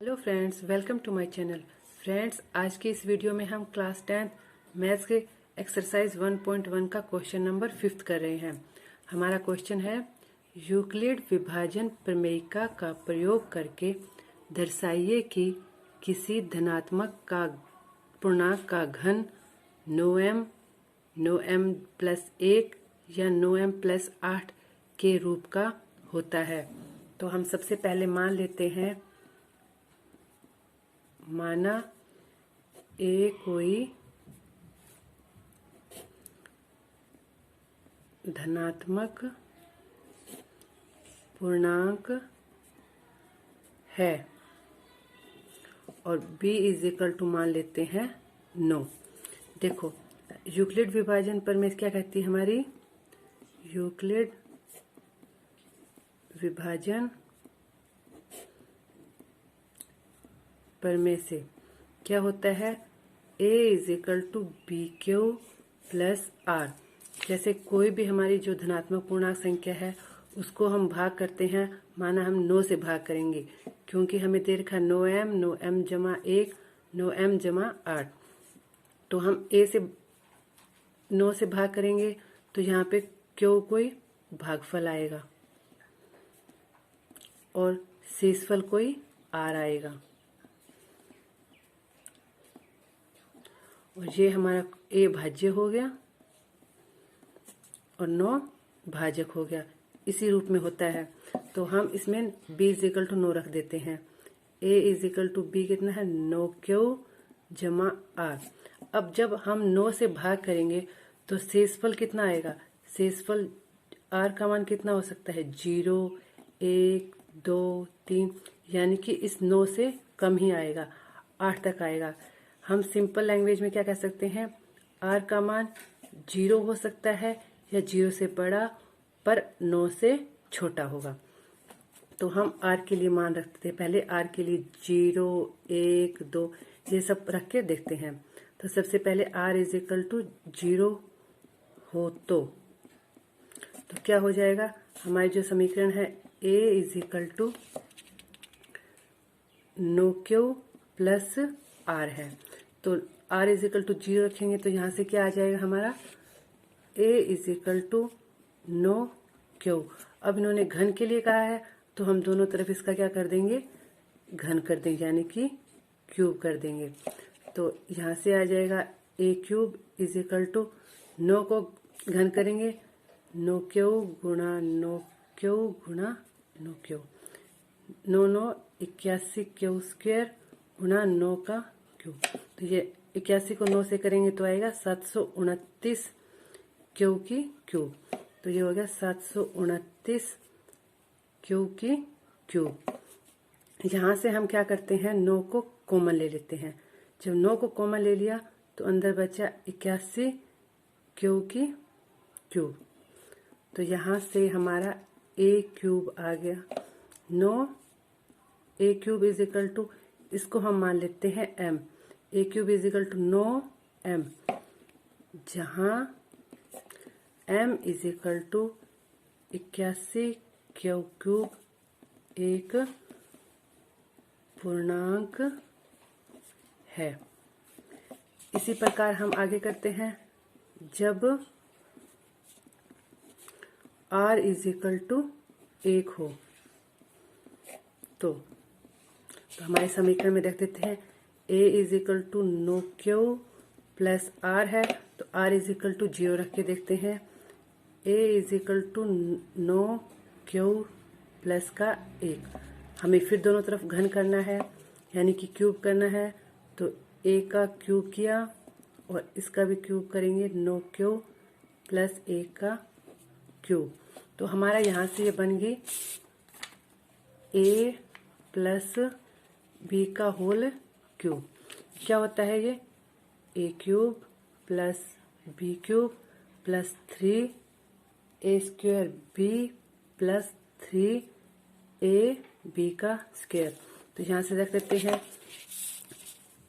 Hello friends, welcome to my channel. Friends, आज की इस वीडियो में हम क्लास 10th मैथ्स के एक्सरसाइज 1.1 का क्वेश्चन नंबर 5 कर रहे हैं। हमारा क्वेश्चन है, यूक्लिड विभाजन प्रमेयिका का प्रयोग करके दर्शाइए कि किसी धनात्मक का पूर्णांक का घन 9m, 9m प्लस 1 या 9m प्लस 8 के रूप का होता है। तो हम सबसे पहले मान लेते हैं, माना ए कोई धनात्मक पूर्णांक है और b इज इक्वल टू मान लेते हैं 9। देखो, यूक्लिड विभाजन प्रमेय क्या कहती है हमारी? यूक्लिड विभाजन प्रमेय से क्या होता है? a is equal to B Q plus R. जैसे कोई भी हमारी जो धनात्मक पूर्णांक संख्या है उसको हम भाग करते हैं, माना हम 9 से भाग करेंगे, क्योंकि हमें दे रखा 9m, 9m जमा 1, 9m जमा 8। तो हम a से 9 से भाग करेंगे तो यहाँ पे क्यों कोई भागफल आएगा और शेषफल कोई आर आएगा, और ये हमारा a भाज्य हो गया और 9 भाजक हो गया। इसी रूप में होता है। तो हम इसमें b इज इक्वल टू 9 रख देते हैं। a is equal to b कितना है? 9q जमा r। अब जब हम 9 से भाग करेंगे तो शेषफल कितना आएगा? शेषफल r का मान कितना हो सकता है? 0, 1, 2, 3, यानी कि इस 9 से कम ही आएगा, 8 तक आएगा। हम सिंपल लैंग्वेज में क्या कह सकते हैं? r का मान 0 हो सकता है या 0 से बड़ा, पर 9 से छोटा होगा। तो हम r के लिए मान रखते हैं। पहले r के लिए 0, 1, 2 ये सब रख के देखते हैं। तो सबसे पहले r इज इक्वल टू 0 हो तो क्या हो जाएगा? हमारी जो समीकरण है a is equal to 9q plus r है। तो r इज इक्वल टू 0 रखेंगे तो यहाँ से क्या आ जाएगा हमारा? a is equal to 9q। अब इन्होंने घन के लिए कहा है तो हम दोनों तरफ इसका क्या कर देंगे? घन कर देंगे, यानी कि क्यूब कर देंगे। तो यहाँ से आ जाएगा a cube is equal to 9 को घन करेंगे, 9q गुणा 9q गुणा 9q, 9 9 81 क्यू स्क्वायर गुणा 9 का क्यूब। तो ये 81 को 9 से करेंगे तो आएगा 729 क्यू की क्यूब। तो ये हो गया 729 क्यू की क्यूब। यहाँ से हम क्या करते हैं? 9 को कॉमन ले लेते हैं। जब 9 को कॉमन ले लिया तो अंदर बचा 81 क्यू की क्यूब। तो यहाँ से हमारा a क्यूब आ गया 9। a cube is equal to, इसको हम मान लेते हैं m। a cube is equal to 9m, जहाँ m is equal to 81 Q cube एक पूर्णांक है। इसी प्रकार हम आगे करते हैं। जब r इज इक्वल टू 1 हो तो हमारे समीकरण में रख देते हैं a is equal to 9q plus r है, तो r इज इक्वल टू 0 रख के देखते हैं। a is equal to 9q plus का 1। हमें फिर दोनों तरफ घन करना है, यानी कि क्यूब करना है। तो a का क्यूब किया और इसका भी क्यूब करेंगे, 9q प्लस 1 का क्यूब। तो हमारा यहाँ से ये बन गई a प्लस b का होल क्यूब। क्या होता है ये? a cube plus b cube plus 3a square b plus 3a b का स्क्वायर। तो यहाँ से रख देते हैं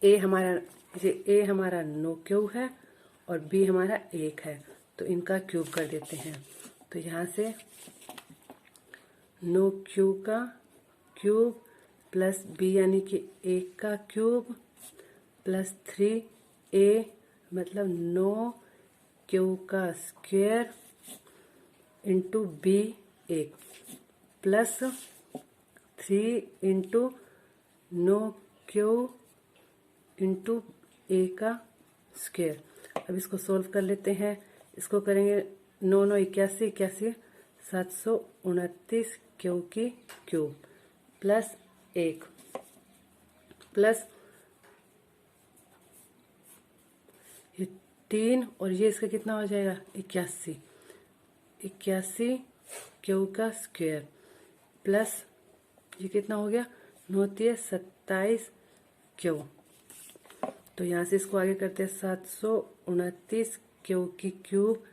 a हमारा 9q है और b हमारा 1 है, तो इनका क्यूब कर देते हैं। तो यहाँ से 9q का क्यूब प्लस बी यानी कि ए का क्यूब प्लस 3a मतलब 9q का स्क्वायर इंटू बी एक प्लस 3 इंटू 9q इंटू ए का स्क्वायर। अब इसको सॉल्व कर लेते हैं। इसको करेंगे 9 9 81 729 क्यू की क्यूब प्लस 1 प्लस ये 3 और ये इसका कितना हो जाएगा 81 क्यू का स्क्वायर प्लस ये कितना हो गया 9 27 क्यू। तो यहाँ से इसको आगे करते हैं 729 क्यू की क्यूब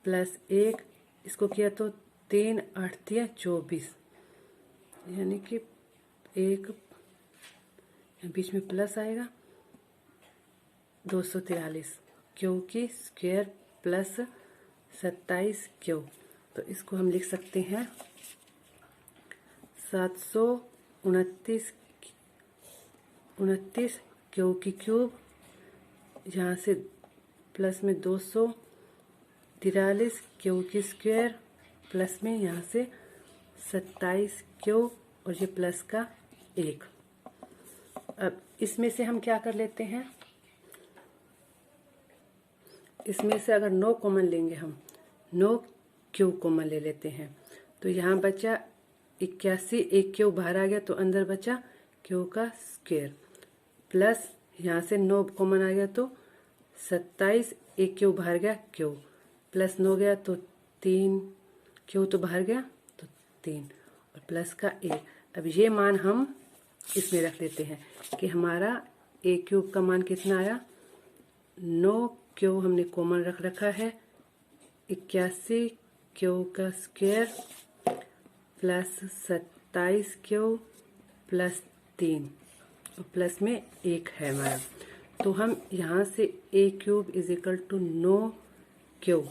प्लस 1 इसको किया तो 3 8 24 यानी कि एक बीच में प्लस आएगा 243 क्यू की स्क्वायर प्लस 27 क्यू। तो इसको हम लिख सकते हैं 729 क्यू की क्यूब यहाँ से प्लस में 243 क्यू की स्क्वायर प्लस में यहाँ से 27 क्यू और ये प्लस का 1। अब इसमें से हम क्या कर लेते हैं, इसमें से अगर 9 कॉमन लेंगे हम 9 क्यू कॉमन ले लेते हैं तो यहाँ बचा 81 एक क्यू बाहर आ गया तो अंदर बचा क्यू का स्क्वायर प्लस यहाँ से 9 कॉमन आ गया तो 27 एक क्यू बाहर गया क्यू प्लस 9 गया तो 3 क्यू तो बाहर गया तो 3 और प्लस का 1। अब ये मान हम इसमें रख लेते हैं कि हमारा ए क्यूब का मान कितना आया 9 क्यू हमने कॉमन रख रखा है 81 क्यू का स्क्वायर प्लस 27 क्यू प्लस 3 और प्लस में 1 है हमारा। तो हम यहाँ से a cube is equal to 9 Q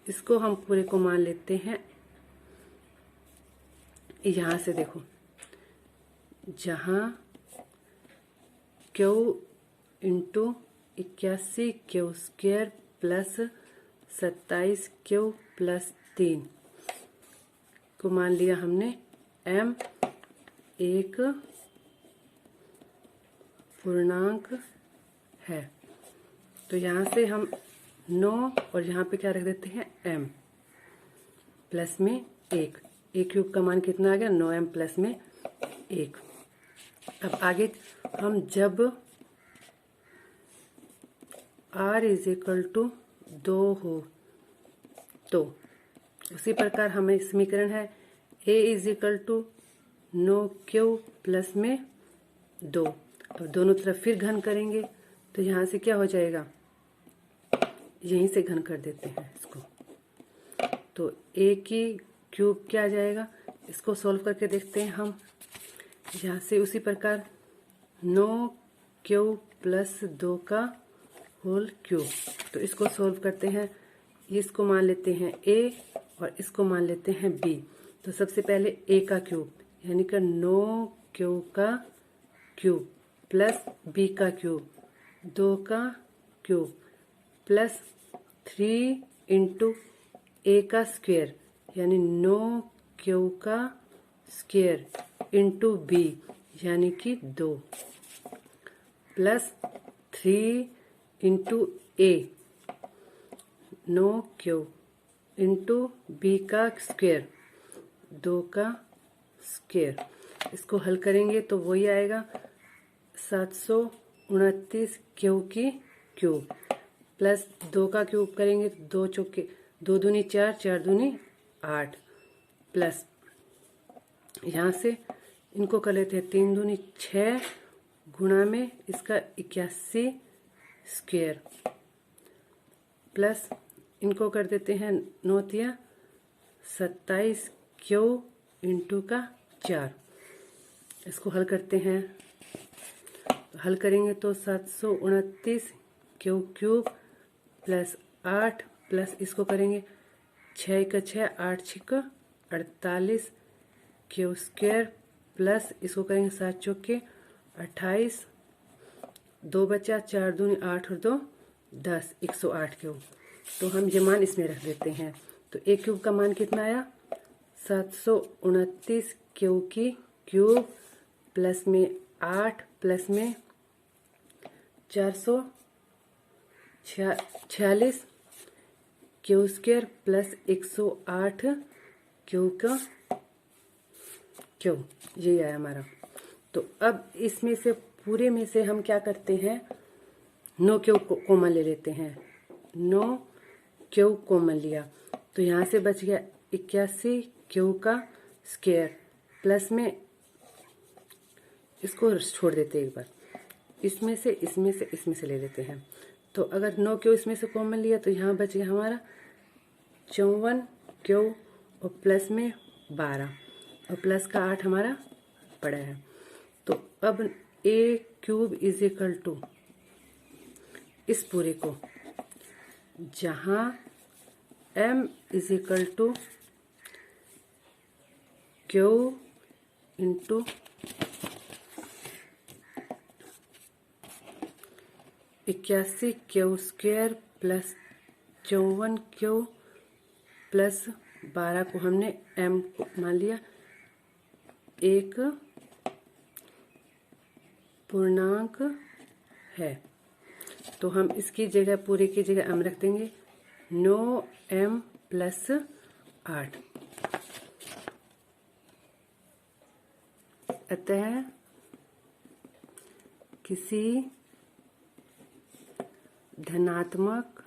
इसको हम पूरे को मान लेते हैं। यहाँ से देखो जहाँ Q into 81 Q square plus 27 Q plus 3 को मान लिया हमने m एक पूर्णांक है। तो यहाँ से हम 9 और यहाँ पे क्या रख देते हैं m प्लस में 1 ए क्यूब का मान कितना आ गया 9m प्लस में 1। अब आगे हम जब r इज इक्वल टू 2 हो तो उसी प्रकार हमें समीकरण है a is equal to 9q plus में 2। अब दोनों तरफ फिर घन करेंगे तो यहाँ से क्या हो जाएगा यहीं से घन कर देते हैं इसको तो a की क्यूब क्या आ जाएगा इसको सॉल्व करके देखते हैं हम। यहाँ से उसी प्रकार 9q प्लस 2 का होल क्यूब तो इसको सॉल्व करते हैं। इसको मान लेते हैं a और इसको मान लेते हैं b। तो सबसे पहले a का क्यूब यानी कि 9q का क्यूब प्लस b का क्यूब 2 का क्यूब प्लस 3 इंटू a का स्क्वायर यानी 9q का स्क्वायर इंटू b यानी कि 2 plus 3 into a 9q into b का स्क्वायर 2 का स्क्वायर। इसको हल करेंगे तो वही आएगा 729 क्यू की क्यूब प्लस 2 का क्यूब करेंगे तो 2 चौके 2 दूनी 4 4 दूनी 8 प्लस यहाँ से इनको कर लेते हैं 3 दूनी 6 गुणा में इसका 81 स्क्वायर प्लस इनको कर देते हैं 9 तिया 27 क्यू इंटू का 4। इसको हल करते हैं हल करेंगे तो 729 क्यू क्यूब प्लस 8 प्लस इसको करेंगे 6 का 6 8 6 48 क्यू स्क्वायर प्लस इसको करेंगे 7 चौके 28, 2 बचा, 4 दूनी 8 और 2 10, 108 क्यूब। तो हम ये मान इसमें रख देते हैं। तो एक क्यूब का मान कितना आया? 729 क्यूब की क्यूब प्लस में 8 प्लस में 446 क्यू स्क्वायर प्लस 108 क्यू का क्यू, यही आया हमारा। तो अब इसमें से पूरे में से हम क्या करते हैं, 9 क्यू कॉमन ले लेते हैं। 9 क्यू कॉमन लिया तो यहाँ से बच गया 81 क्यू का स्क्वायर प्लस में इसको छोड़ देते हैं एक बार, इसमें से ले लेते हैं। तो अगर 9 क्यू इसमें से कॉमन लिया तो यहाँ बच गया हमारा 54 क्यू और प्लस में 12 और प्लस का 8 हमारा पड़ा है। तो अब a cube is equal to इस पूरे को, जहाँ m is equal to Q into 81 Q square plus 54 Q plus 12 को हमने m को मान लिया एक पूर्णांक है। तो हम इसकी जगह, पूरे की जगह m रख देंगे 9m प्लस 8। अतः किसी धनात्मक